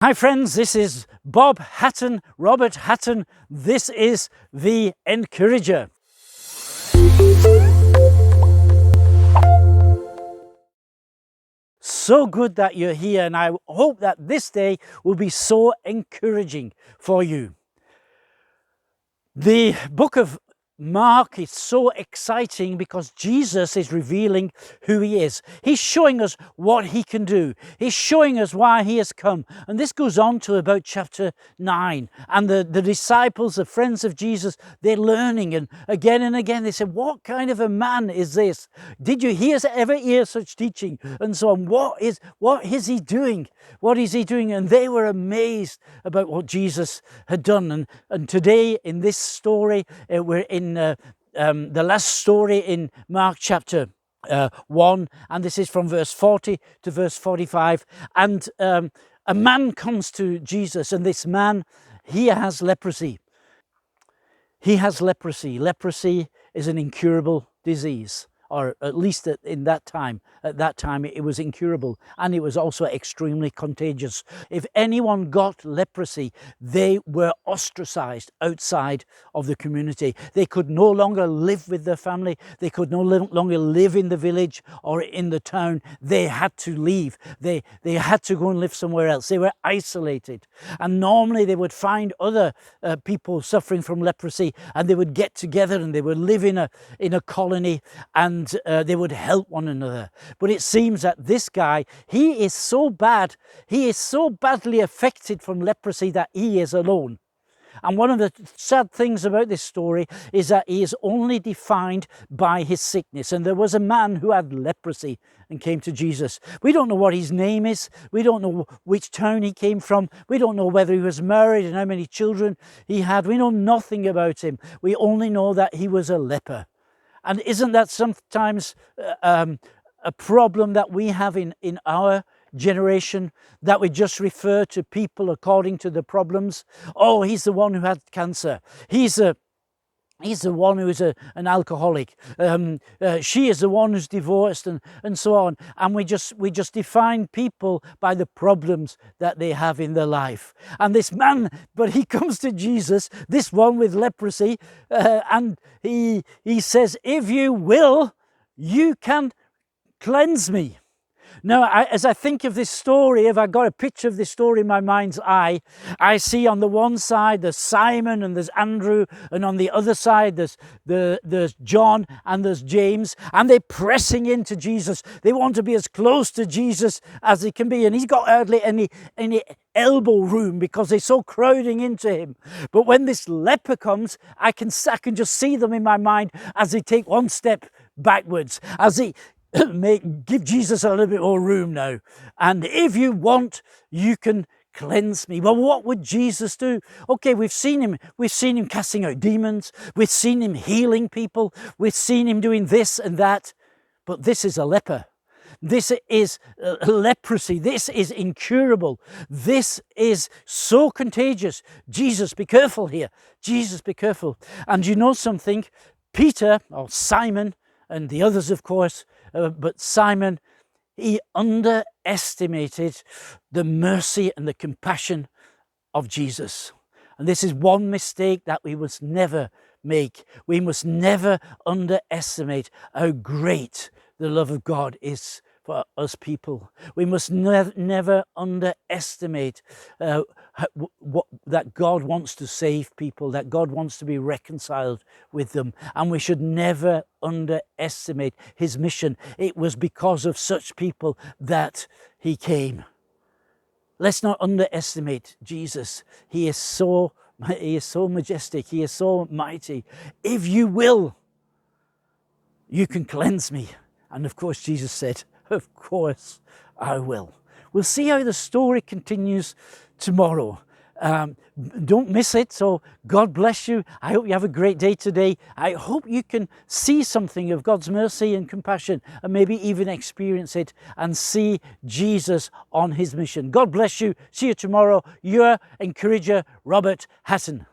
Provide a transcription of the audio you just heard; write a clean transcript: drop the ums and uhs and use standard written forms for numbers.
Hi friends, this is Bob Hatton, Robert Hatton. This is The Encourager. So good that you're here, and I hope that this day will be so encouraging for you. The book of Mark is so exciting because Jesus is revealing who he is. He's showing us what he can do. He's showing us why he has come. And this goes on to about chapter 9. And the disciples, the friends of Jesus, they're learning. And again, they said, what kind of a man is this? Did you ever hear such teaching? And so on. What is he doing? What is he doing? And they were amazed about what Jesus had done. And today in this story, we're in the last story in Mark chapter 1, and this is from verse 40 to verse 45. And a man comes to Jesus, and this man, he has leprosy. He has leprosy. Leprosy is an incurable disease, or at least at that time it was incurable, and it was also extremely contagious. If anyone got leprosy, they were ostracized outside of the community. They could no longer live with their family. They could no longer live in the village or in the town. They had to leave. They had to go and live somewhere else. They were isolated, and normally they would find other people suffering from leprosy, and they would get together and they would live in a colony, and they would help one another. But it seems that this guy, he is so badly affected from leprosy that he is alone. And one of the sad things about this story is that he is only defined by his sickness. And there was a man who had leprosy and came to Jesus. We don't know what his name is. We don't know which town he came from. We don't know whether he was married and how many children he had. We know nothing about him. We only know that he was a leper. And isn't that sometimes a problem that we have in our generation, that we just refer to people according to the problems? Oh, he's the one who had cancer. He's the one who is an alcoholic. She is the one who's divorced, and so on. And we just define people by the problems that they have in their life. And this man, but he comes to Jesus, this one with leprosy, and he says, if you will, you can cleanse me. Now, as I think of this story, if I got a picture of this story in my mind's eye, I see on the one side there's Simon and there's Andrew, and on the other side there's John and there's James, and they're pressing into Jesus. They want to be as close to Jesus as they can be, and he's got hardly any elbow room because they're so crowding into him. But when this leper comes, I can just see them in my mind as they take one step backwards, as they give Jesus a little bit more room now. And if you want, you can cleanse me. Well, what would Jesus do? Okay, we've seen him casting out demons. We've seen him healing people. We've seen him doing this and that. But this is a leper. This is leprosy. This is incurable. This is so contagious. Jesus, be careful here. Jesus, be careful. And you know something? Peter, or Simon, and the others, of course, but Simon, he underestimated the mercy and the compassion of Jesus. And this is one mistake that we must never make. We must never underestimate how great the love of God is for us people. We must never underestimate that God wants to save people, that God wants to be reconciled with them. And we should never underestimate his mission. It was because of such people that he came. Let's not underestimate Jesus. He is so majestic. He is so mighty. If you will, you can cleanse me. And of course, Jesus said, of course I will. We'll see how the story continues tomorrow. Don't miss it. So God bless you. I hope you have a great day today. I hope you can see something of God's mercy and compassion, and maybe even experience it and see Jesus on his mission. God bless you. See you tomorrow. Your encourager, Robert Hatton.